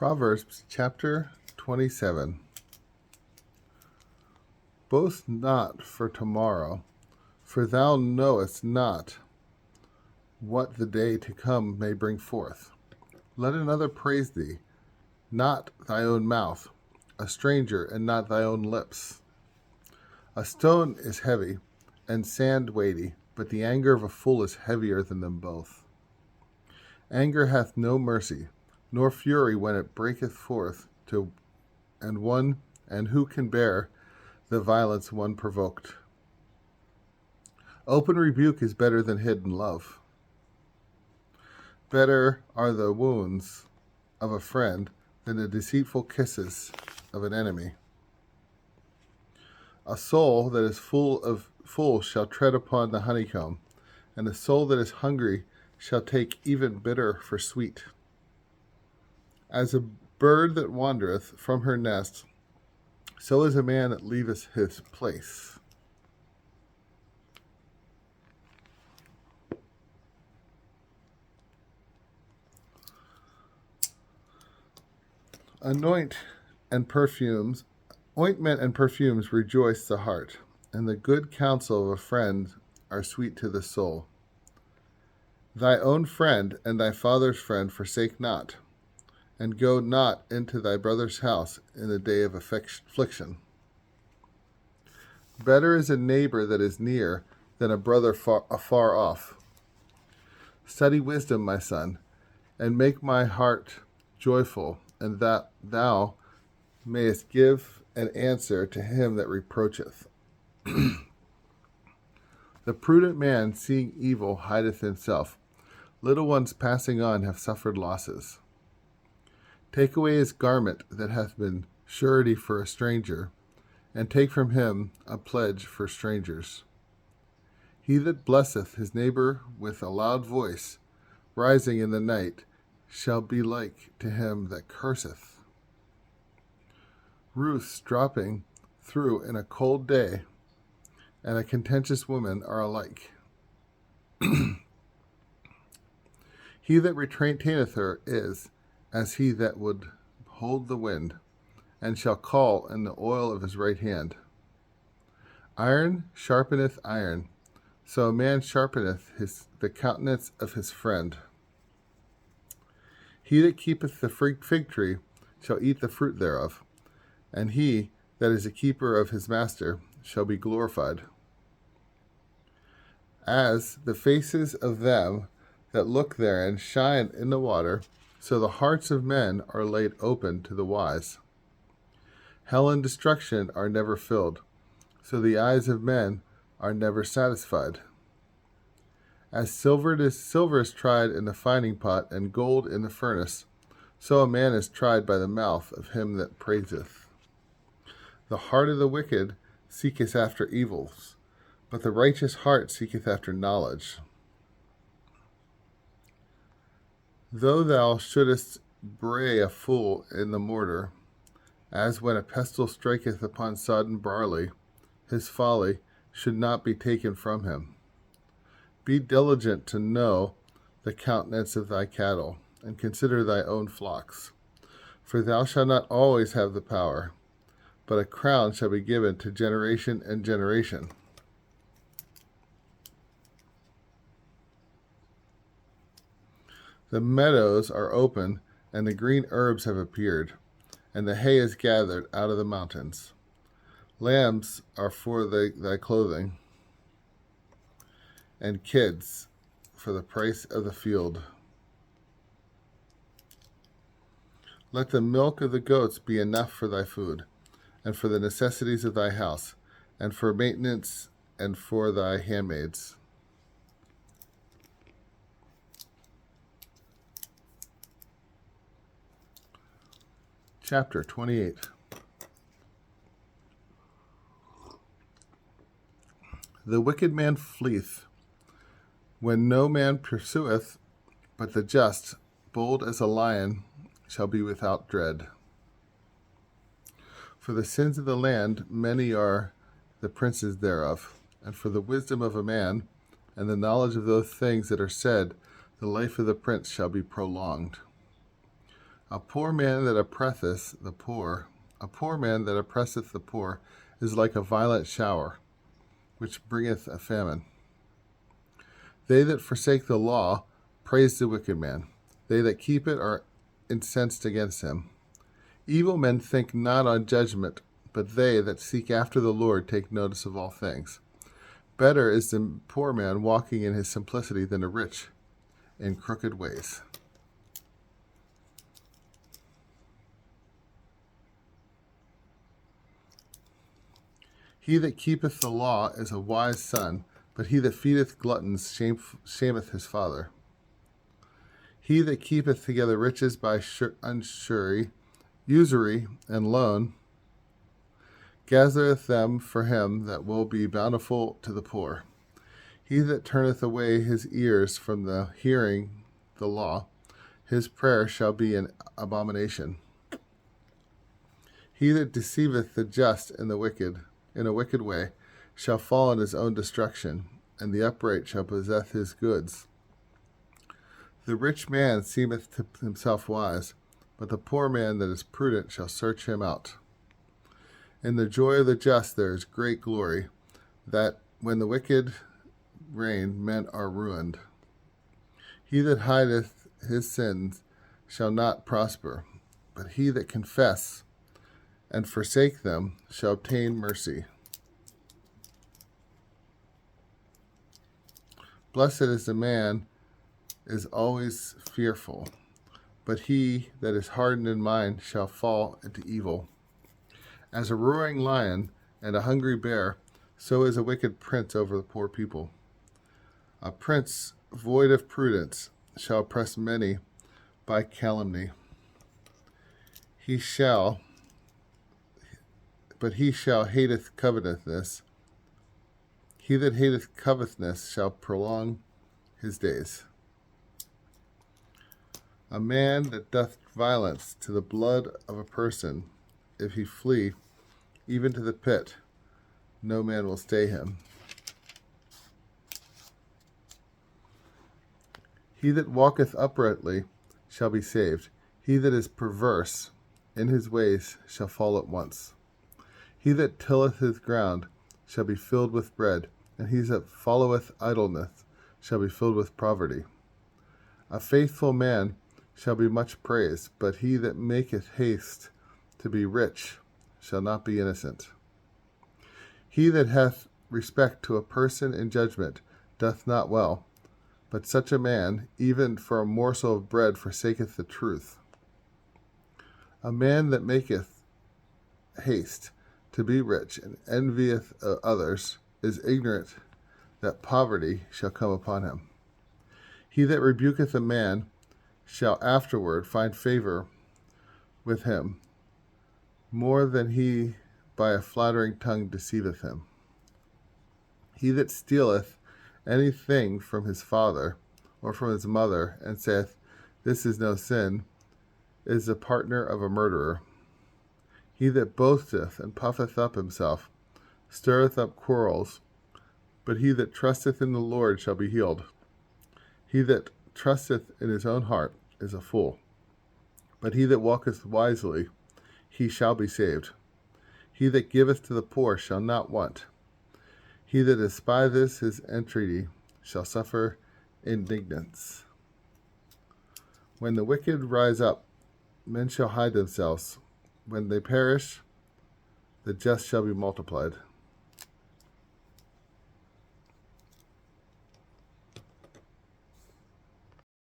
Proverbs chapter 27. Boast not for tomorrow, for thou knowest not what the day to come may bring forth. Let another praise thee, not thy own mouth, a stranger, and not thy own lips. A stone is heavy, and sand weighty, but the anger of a fool is heavier than them both. Anger hath no mercy, nor fury when it breaketh forth, and who can bear the violence one provoked? Open rebuke is better than hidden love. Better are the wounds of a friend than the deceitful kisses of an enemy. A soul that is full shall tread upon the honeycomb, and a soul that is hungry shall take even bitter for sweet. As a bird that wandereth from her nest, so is a man that leaveth his place. Ointment and perfumes rejoice the heart, and the good counsel of a friend are sweet to the soul. Thy own friend and thy father's friend forsake not, and go not into thy brother's house in the day of affliction. Better is a neighbor that is near than a brother afar off. Study wisdom, my son, and make my heart joyful, and that thou mayest give an answer to him that reproacheth. The prudent man, seeing evil, hideth himself. Little ones passing on have suffered losses. Take away his garment that hath been surety for a stranger, and take from him a pledge for strangers. He that blesseth his neighbor with a loud voice, rising in the night, shall be like to him that curseth. Roots dropping through in a cold day, and a contentious woman are alike. He that retaineth her is as he that would hold the wind, and shall call in the oil of his right hand. Iron sharpeneth iron, so a man sharpeneth the countenance of his friend. He that keepeth the fig tree shall eat the fruit thereof, and he that is a keeper of his master shall be glorified. As the faces of them that look therein shine in the water, so the hearts of men are laid open to the wise. Hell and destruction are never filled, so the eyes of men are never satisfied. As silver is tried in the fining pot, and gold in the furnace, so a man is tried by the mouth of him that praiseth. The heart of the wicked seeketh after evils, but the righteous heart seeketh after knowledge. Though thou shouldest bray a fool in the mortar, as when a pestle striketh upon sodden barley, his folly should not be taken from him. Be diligent to know the countenance of thy cattle, and consider thy own flocks. For thou shalt not always have the power, but a crown shall be given to generation and generation. The meadows are open, and the green herbs have appeared, and the hay is gathered out of the mountains. Lambs are for thy clothing, and kids for the price of the field. Let the milk of the goats be enough for thy food, and for the necessities of thy house, and for maintenance, and for thy handmaids. Chapter 28. The wicked man fleeth when no man pursueth, but the just, bold as a lion, shall be without dread. For the sins of the land many are the princes thereof, and for the wisdom of a man, and the knowledge of those things that are said, the life of the prince shall be prolonged. A poor man that oppresseth the poor, a poor man that oppresseth the poor, is like a violent shower, which bringeth a famine. They that forsake the law praise the wicked man. They that keep it are incensed against him. Evil men think not on judgment, but they that seek after the Lord take notice of all things. Better is the poor man walking in his simplicity than a rich in crooked ways. He that keepeth the law is a wise son, but he that feedeth gluttons shameth his father. He that keepeth together riches by usury, and loan, gathereth them for him that will be bountiful to the poor. He that turneth away his ears from the hearing the law, his prayer shall be an abomination. He that deceiveth the just in a wicked way, shall fall in his own destruction, and the upright shall possess his goods. The rich man seemeth to himself wise, but the poor man that is prudent shall search him out. In the joy of the just there is great glory, that when the wicked reign, men are ruined. He that hideth his sins shall not prosper, but he that confess and forsake them shall obtain mercy. Blessed is the man is always fearful, but he that is hardened in mind shall fall into evil. As a roaring lion and a hungry bear, so is a wicked prince over the poor people. A prince void of prudence shall oppress many by calumny. He shall hateth covetousness. He that hateth covetousness shall prolong his days. A man that doth violence to the blood of a person, if he flee even to the pit, no man will stay him. He that walketh uprightly shall be saved. He that is perverse in his ways shall fall at once. He that tilleth his ground shall be filled with bread, and he that followeth idleness shall be filled with poverty. A faithful man shall be much praised, but he that maketh haste to be rich shall not be innocent. He that hath respect to a person in judgment doth not well, but such a man, even for a morsel of bread, forsaketh the truth. A man that maketh haste to be rich and envieth others is ignorant that poverty shall come upon him. He that rebuketh a man shall afterward find favor with him, more than he by a flattering tongue deceiveth him. He that stealeth anything from his father or from his mother, and saith, This is no sin, is the partner of a murderer. He that boasteth and puffeth up himself stirreth up quarrels, but he that trusteth in the Lord shall be healed. He that trusteth in his own heart is a fool, but he that walketh wisely, he shall be saved. He that giveth to the poor shall not want. He that despiseth his entreaty shall suffer indignance. When the wicked rise up, men shall hide themselves. When they perish, the just shall be multiplied.